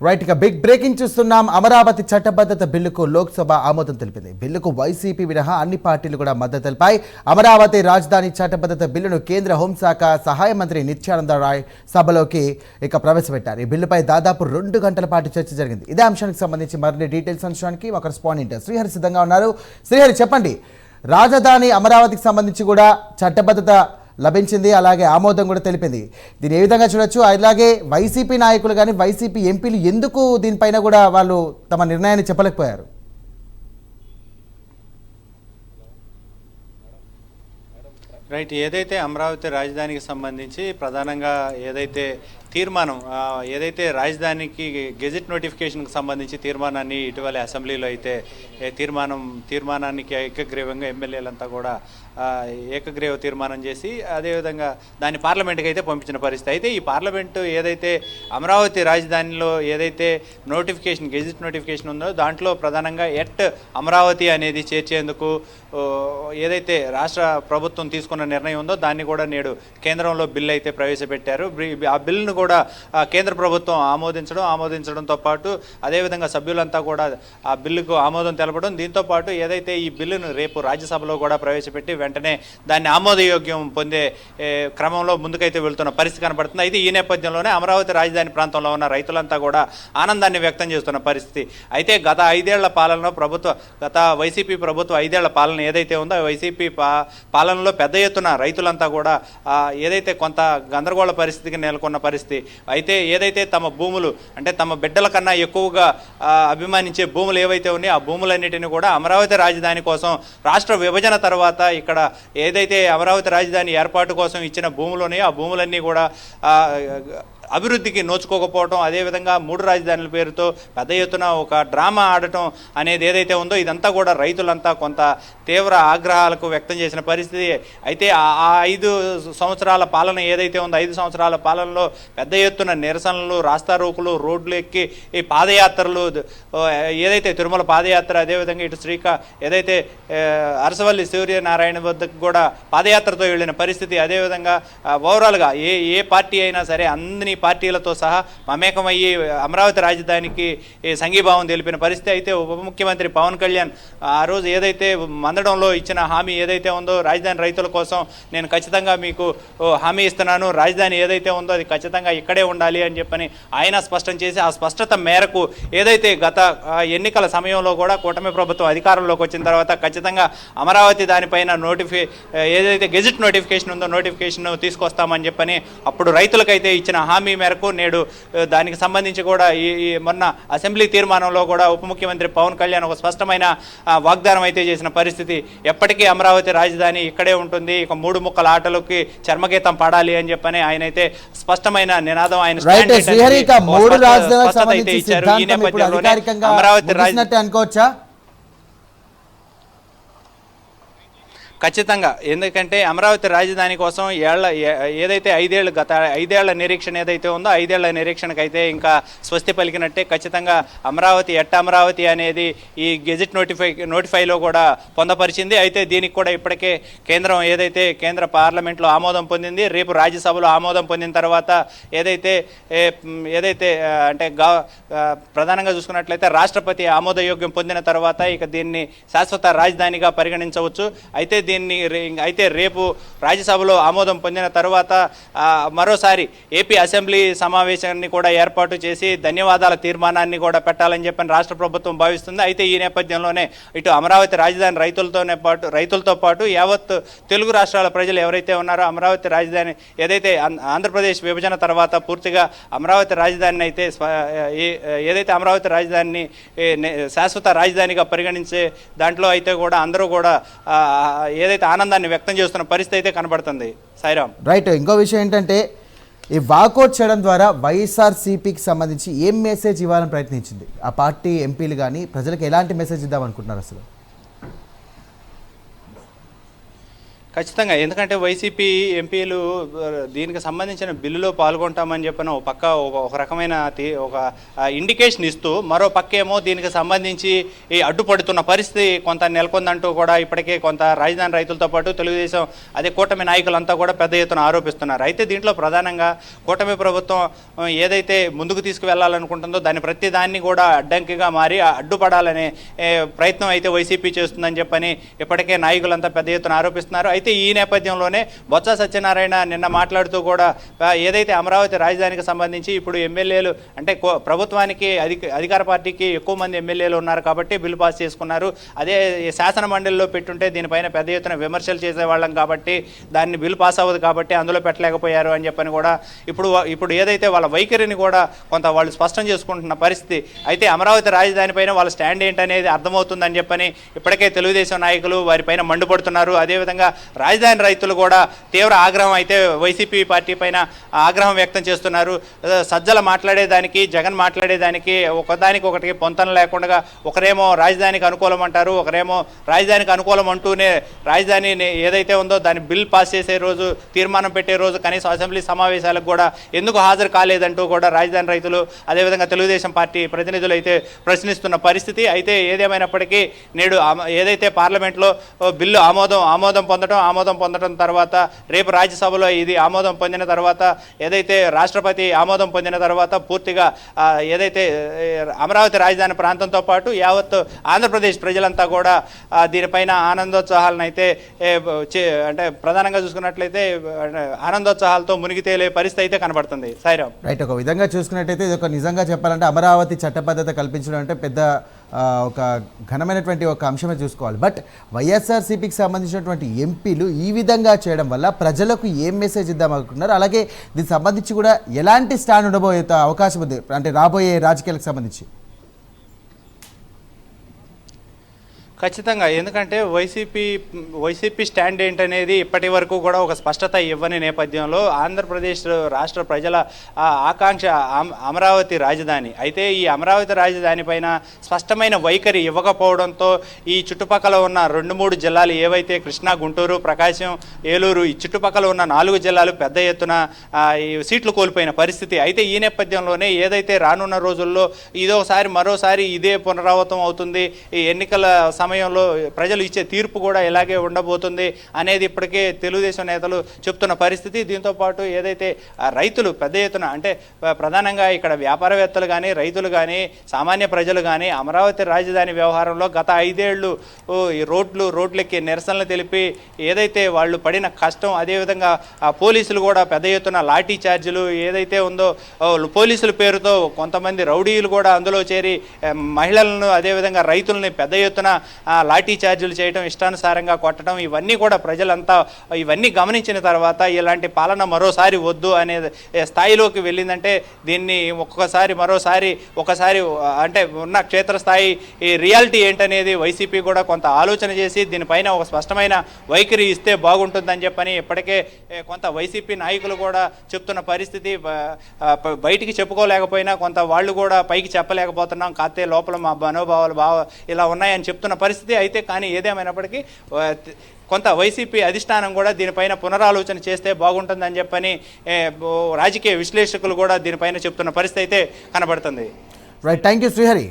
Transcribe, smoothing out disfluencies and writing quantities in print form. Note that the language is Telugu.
రైట్ ఇక బిగ్ బ్రేకింగ్ చూస్తున్నాం. అమరావతి చట్టబద్ధత బిల్లుకు లోక్సభ ఆమోదం తెలిపింది. బిల్లుకు వైసీపీ మినహా అన్ని పార్టీలు కూడా మద్దతు తెలిపాయి. అమరావతి రాజధాని చట్టబద్ధత బిల్లును కేంద్ర హోంశాఖ సహాయ మంత్రి నిత్యానంద రాయ్ సభలోకి ప్రవేశపెట్టారు. ఈ బిల్లుపై దాదాపు 2 గంటల పాటు చర్చ జరిగింది. ఇదే అంశానికి సంబంధించి మరిన్ని డీటెయిల్స్ అంశానికి ఒక రెస్పాండెంట్ శ్రీహరి సిద్ధంగా ఉన్నారు. శ్రీహరి, చెప్పండి, రాజధాని అమరావతికి సంబంధించి కూడా చట్టబద్ధత లభించింది, అలాగే ఆమోదం కూడా తెలిపింది. దీన్ని ఏ విధంగా చూడొచ్చు? అలాగే వైసీపీ నాయకులు కానీ వైసీపీ ఎంపీలు ఎందుకు దీనిపైన కూడా వాళ్ళు తమ నిర్ణయాన్ని చెప్పలేకపోయారు? రైట్, ఏదైతే అమరావతి రాజధానికి సంబంధించి ప్రధానంగా ఏదైతే తీర్మానం ఏదైతే రాజధానికి గెజెట్ నోటిఫికేషన్కి సంబంధించి తీర్మానాన్ని ఇటీవల అసెంబ్లీలో అయితే తీర్మానానికి ఏకగ్రీవంగా ఎమ్మెల్యేలంతా కూడా ఏకగ్రీవ తీర్మానం చేసి అదేవిధంగా దాన్ని పార్లమెంట్కి అయితే పంపించిన పరిస్థితి. అయితే ఈ పార్లమెంటు ఏదైతే అమరావతి రాజధానిలో ఏదైతే గెజెట్ నోటిఫికేషన్ ఉందో దాంట్లో ప్రధానంగా అమరావతి అనేది చేర్చేందుకు ఏదైతే రాష్ట్ర ప్రభుత్వం తీసుకున్న నిర్ణయం ఉందో దాన్ని కూడా నేడు కేంద్రంలో బిల్లు అయితే ప్రవేశపెట్టారు. ఆ బిల్లును కూడా కేంద్ర ప్రభుత్వం ఆమోదించడంతో పాటు అదేవిధంగా సభ్యులంతా కూడా ఆ బిల్లుకు ఆమోదం తెలపడం, దీంతో పాటు ఏదైతే ఈ బిల్లును రేపు రాజ్యసభలో కూడా ప్రవేశపెట్టి వెంటనే దాన్ని ఆమోదయోగ్యం పొందే క్రమంలో ముందుకైతే వెళ్తున్న పరిస్థితి కనబడుతుంది. అయితే ఈ నేపథ్యంలోనే అమరావతి రాజధాని ప్రాంతంలో ఉన్న రైతులంతా కూడా ఆనందాన్ని వ్యక్తం చేస్తున్న పరిస్థితి. అయితే గత 5 ఏళ్ల పాలనలో వైసీపీ ప్రభుత్వ 5 ఏళ్ల పాలన ఏదైతే ఉందో వైసీపీ పాలనలో పెద్ద ఎత్తున రైతులంతా కూడా ఏదైతే కొంత గందరగోళ పరిస్థితికి నెలకొన్న పరిస్థితి. అయితే ఏదైతే తమ భూములు అంటే తమ బిడ్డల కన్నా ఎక్కువగా అభిమానించే భూములు ఏవైతే ఉన్నాయో ఆ భూములన్నిటిని కూడా అమరావతి రాజధాని కోసం రాష్ట్ర విభజన తర్వాత ఇక్కడ ఏదైతే అమరావతి రాజధాని ఏర్పాటు కోసం ఇచ్చిన భూములు ఉన్నాయో ఆ భూములన్నీ కూడా అభివృద్ధికి నోచుకోకపోవడం, అదేవిధంగా 3 రాజధానుల పేరుతో పెద్ద ఎత్తున ఒక డ్రామా ఆడటం అనేది ఏదైతే ఉందో ఇదంతా కూడా రైతులంతా కొంత తీవ్ర ఆగ్రహాలకు వ్యక్తం చేసిన పరిస్థితి. అయితే ఆ 5 సంవత్సరాల పాలన ఏదైతే ఉందో 5 సంవత్సరాల పాలనలో పెద్ద ఎత్తున నిరసనలు, రాస్తారోకులు, రోడ్లు ఎక్కి ఈ పాదయాత్రలు, ఏదైతే తిరుమల పాదయాత్ర, అదేవిధంగా ఇటు ఏదైతే అరసవల్లి సూర్యనారాయణ వద్దకు కూడా పాదయాత్రతో వెళ్ళిన పరిస్థితి. అదేవిధంగా ఓవరాల్గా ఏ పార్టీ అయినా సరే అన్ని పార్టీలతో సహా మమేకమయ్యి అమరావతి రాజధానికి సంఘీభావం తెలిపిన పరిస్థితి. అయితే ఉప ముఖ్యమంత్రి పవన్ కళ్యాణ్ ఆ రోజు ఏదైతే మందడంలో ఇచ్చిన హామీ ఏదైతే ఉందో రాజధాని రైతుల కోసం నేను ఖచ్చితంగా మీకు హామీ ఇస్తున్నాను, రాజధాని ఏదైతే ఉందో అది ఖచ్చితంగా ఇక్కడే ఉండాలి అని చెప్పని ఆయన స్పష్టం చేసి ఆ స్పష్టత మేరకు ఏదైతే గత ఎన్నికల సమయంలో కూడా కూటమి ప్రభుత్వం అధికారంలోకి వచ్చిన తర్వాత ఖచ్చితంగా అమరావతి దానిపైన ఏదైతే గెజెట్ నోటిఫికేషన్ ఉందో నోటిఫికేషన్ తీసుకొస్తామని చెప్పని అప్పుడు రైతులకైతే ఇచ్చిన హామీ మేరకు నేడు దానికి సంబంధించి కూడా ఈ మొన్న అసెంబ్లీ తీర్మానంలో కూడా ఉప ముఖ్యమంత్రి పవన్ కళ్యాణ్ ఒక స్పష్టమైన వాగ్దానం అయితే చేసిన పరిస్థితి. ఎప్పటికీ అమరావతి రాజధాని ఇక్కడే ఉంటుంది, ఇక 3 ముక్కల ఆటలకి చర్మగీతం పాడాలి అని చెప్పని ఆయన అయితే స్పష్టమైన నినాదం ఆయన ఇచ్చారు. ఈ నేపథ్యంలోనే అమరావతి రాజధాని అనుకోవచ్చా? ఖచ్చితంగా, ఎందుకంటే అమరావతి రాజధాని కోసం ఏదైతే 5 ఏళ్ల నిరీక్షణ ఏదైతే ఉందో 5 ఏళ్ల నిరీక్షణకైతే ఇంకా స్వస్తి పలికినట్టే. ఖచ్చితంగా అమరావతి అనేది ఈ గెజెట్ నోటిఫైలో కూడా పొందపరిచింది. అయితే దీనికి కూడా ఇప్పటికే కేంద్ర పార్లమెంట్లో ఆమోదం పొందింది. రేపు రాజ్యసభలో ఆమోదం పొందిన తర్వాత ఏదైతే అంటే ప్రధానంగా చూసుకున్నట్లయితే రాష్ట్రపతి ఆమోదయోగ్యం పొందిన తర్వాత ఇక దీన్ని శాశ్వత రాజధానిగా పరిగణించవచ్చు. అయితే రేపు రాజ్యసభలో ఆమోదం పొందిన తర్వాత మరోసారి ఏపీ అసెంబ్లీ సమావేశాన్ని కూడా ఏర్పాటు చేసి ధన్యవాదాల తీర్మానాన్ని కూడా పెట్టాలని చెప్పని రాష్ట్ర ప్రభుత్వం భావిస్తుంది. అయితే ఈ నేపథ్యంలోనే ఇటు అమరావతి రాజధాని రైతులతో పాటు యావత్ తెలుగు రాష్ట్రాల ప్రజలు ఎవరైతే ఉన్నారో అమరావతి రాజధాని ఏదైతే ఆంధ్రప్రదేశ్ విభజన తర్వాత పూర్తిగా అమరావతి రాజధానిని అయితే ఏదైతే అమరావతి రాజధానిని శాశ్వత రాజధానిగా పరిగణించే దాంట్లో అయితే కూడా అందరూ కూడా ఏదైతే ఆనందాన్ని వ్యక్తం చేస్తున్న పరిస్థితి అయితే కనబడుతుంది. సాయిరామ్, రైట్. ఇంకో విషయం ఏంటంటే ఈ వాకౌట్ చేయడం ద్వారా వైఎస్ఆర్సీపీకి సంబంధించి ఏం మెసేజ్ ఇవ్వాలని ప్రయత్నించింది ఆ పార్టీ ఎంపీలు కానీ ప్రజలకు ఎలాంటి మెసేజ్ ఇద్దామనుకుంటున్నారు అసలు? ఖచ్చితంగా. ఎందుకంటే వైసీపీ ఎంపీలు దీనికి సంబంధించిన బిల్లులో పాల్గొంటామని చెప్పిన ఒక పక్క ఒక రకమైన ఒక ఇండికేషన్ ఇస్తూ, మరో పక్కేమో దీనికి సంబంధించి ఈ అడ్డుపడుతున్న పరిస్థితి కొంత నెలకొందంటూ కూడా ఇప్పటికే కొంత రాజధాని రైతులతో పాటు తెలుగుదేశం అదే కూటమి నాయకులంతా కూడా పెద్ద ఎత్తున ఆరోపిస్తున్నారు. అయితే దీంట్లో ప్రధానంగా కూటమి ప్రభుత్వం ఏదైతే ముందుకు తీసుకువెళ్లాలనుకుంటుందో దాని ప్రతి దాన్ని కూడా అడ్డంకిగా మారి అడ్డుపడాలనే ప్రయత్నం అయితే వైసీపీ చేస్తుందని చెప్పని ఇప్పటికే నాయకులంతా పెద్ద ఎత్తున ఆరోపిస్తున్నారు. అయితే ఈ నేపథ్యంలోనే బొత్స సత్యనారాయణ నిన్న మాట్లాడుతూ కూడా ఏదైతే అమరావతి రాజధానికి సంబంధించి ఇప్పుడు ఎమ్మెల్యేలు అంటే ప్రభుత్వానికి అధికార పార్టీకి ఎక్కువ మంది ఎమ్మెల్యేలు ఉన్నారు కాబట్టి బిల్లు పాస్ చేసుకున్నారు. అదే శాసన మండలిలో పెట్టుంటే దీనిపైన పెద్ద ఎత్తున విమర్శలు చేసేవాళ్ళం కాబట్టి దాన్ని బిల్లు పాస్ అవ్వదు కాబట్టి అందులో పెట్టలేకపోయారు అని చెప్పని కూడా ఇప్పుడు ఏదైతే వాళ్ళ వైఖరిని కూడా కొంత వాళ్ళు స్పష్టం చేసుకుంటున్న పరిస్థితి. అయితే అమరావతి రాజధాని పైన వాళ్ళ స్టాండ్ ఏంటనేది అర్థమవుతుందని చెప్పని ఇప్పటికే తెలుగుదేశం నాయకులు వారిపైన మండిపడుతున్నారు. అదేవిధంగా రాజధాని రైతులు కూడా తీవ్ర ఆగ్రహం అయితే వైసీపీ పార్టీ పైన ఆగ్రహం వ్యక్తం చేస్తున్నారు. సజ్జల మాట్లాడేదానికి జగన్ మాట్లాడేదానికి ఒకదానికి ఒకటికి పొంతన లేకుండా ఒకరేమో రాజధానికి అనుకూలం అంటారు, ఒకరేమో రాజధానికి అనుకూలం అంటూనే రాజధాని ఏదైతే ఉందో దాని బిల్ పాస్ చేసే రోజు తీర్మానం పెట్టే రోజు కనీసం అసెంబ్లీ సమావేశాలకు కూడా ఎందుకు హాజరు కాలేదంటూ కూడా రాజధాని రైతులు అదేవిధంగా తెలుగుదేశం పార్టీ ప్రతినిధులు అయితే ప్రశ్నిస్తున్న పరిస్థితి. అయితే ఏదేమైనప్పటికీ నేడు ఏదైతే పార్లమెంట్లో బిల్లు ఆమోదం పొందడం తర్వాత రేపు రాజ్యసభలో ఇది ఆమోదం పొందిన తర్వాత ఏదైతే రాష్ట్రపతి ఆమోదం పొందిన తర్వాత పూర్తిగా ఏదైతే అమరావతి రాజధాని ప్రాంతంతో పాటు యావత్ ఆంధ్రప్రదేశ్ ప్రజలంతా కూడా దీనిపైన ఆనందోత్సాహాలను అయితే అంటే ప్రధానంగా చూసుకున్నట్లయితే ఆనందోత్సాహాలతో మునిగి తేలే పరిస్థితి అయితే కనబడుతుంది. సాయిరామ్. రైట్, ఒక విధంగా చూసుకున్నట్టయితే ఇది ఒక నిజంగా చెప్పాలంటే అమరావతి చట్టబద్ధత కల్పించడం అంటే పెద్ద ఒక ఘనమైనటువంటి ఒక అంశమే చూసుకోవాలి. బట్ వైఎస్ఆర్సీపీకి సంబంధించినటువంటి ఎంపీలు ఈ విధంగా చేయడం వల్ల ప్రజలకు ఏం మెసేజ్ ఇద్దాం అనుకుంటున్నారు, అలాగే దీనికి సంబంధించి కూడా ఎలాంటి స్టాండ్ ఉండబోయే అవకాశం ఉంది అంటే రాబోయే రాజకీయాలకు సంబంధించి? ఖచ్చితంగా. ఎందుకంటే వైసీపీ స్టాండ్ ఏంటనేది ఇప్పటి వరకు కూడా ఒక స్పష్టత ఇవ్వని నేపథ్యంలో ఆంధ్రప్రదేశ్ రాష్ట్ర ప్రజల ఆకాంక్ష అమరావతి రాజధాని. అయితే ఈ అమరావతి రాజధాని పైన స్పష్టమైన వైఖరి ఇవ్వకపోవడంతో ఈ చుట్టుపక్కల ఉన్న 2-3 జిల్లాలు ఏవైతే కృష్ణా, గుంటూరు, ప్రకాశం, ఏలూరు ఈ చుట్టుపక్కల ఉన్న 4 జిల్లాలు పెద్ద ఎత్తున ఈ సీట్లు కోల్పోయిన పరిస్థితి. అయితే ఈ నేపథ్యంలోనే ఏదైతే రానున్న రోజుల్లో మరోసారి ఇదే పునరావృతం అవుతుంది, ఈ ఎన్నికల సమయంలో ప్రజలు ఇచ్చే తీర్పు కూడా ఇలాగే ఉండబోతుంది అనేది ఇప్పటికే తెలుగుదేశం నేతలు చెప్తున్న పరిస్థితి. దీంతోపాటు ఏదైతే రైతులు పెద్ద ఎత్తున అంటే ప్రధానంగా ఇక్కడ వ్యాపారవేత్తలు కానీ రైతులు కానీ సామాన్య ప్రజలు కానీ అమరావతి రాజధాని వ్యవహారంలో గత 5 ఏళ్ళు ఈ రోడ్లెక్కి నిరసనలు తెలిపి ఏదైతే వాళ్ళు పడిన కష్టం, అదేవిధంగా పోలీసులు కూడా పెద్ద ఎత్తున లాఠీ ఛార్జీలు ఏదైతే ఉందో పోలీసుల పేరుతో కొంతమంది రౌడీలు కూడా అందులో చేరి మహిళలను అదేవిధంగా రైతులని పెద్ద ఎత్తున లాఠీ ఛార్జీలు చేయడం, ఇష్టానుసారంగా కొట్టడం, ఇవన్నీ కూడా ప్రజలంతా ఇవన్నీ గమనించిన తర్వాత ఇలాంటి పాలన మరోసారి వద్దు అనే స్థాయిలోకి వెళ్ళిందంటే దీన్ని ఒకసారి అంటే ఉన్న క్షేత్రస్థాయి ఈ రియాలిటీ ఏంటనేది వైసీపీ కూడా కొంత ఆలోచన చేసి దీనిపైన ఒక స్పష్టమైన వైఖరి ఇస్తే బాగుంటుందని చెప్పని ఇప్పటికే కొంత వైసీపీ నాయకులు కూడా చెప్తున్న పరిస్థితి. బయటికి చెప్పుకోలేకపోయినా కొంత వాళ్ళు కూడా పైకి చెప్పలేకపోతున్నాం, కాతే లోపల మా మనోభావాలు ఇలా ఉన్నాయని చెప్తున్న పరిస్థితి. అయితే కానీ ఏదేమైనప్పటికీ కొంత వైసీపీ అధిష్టానం కూడా దీనిపైన పునరాలోచన చేస్తే బాగుంటుందని చెప్పని రాజకీయ విశ్లేషకులు కూడా దీనిపైన చెప్తున్న పరిస్థితి అయితే కనబడుతుంది. Right, thank you Srihari.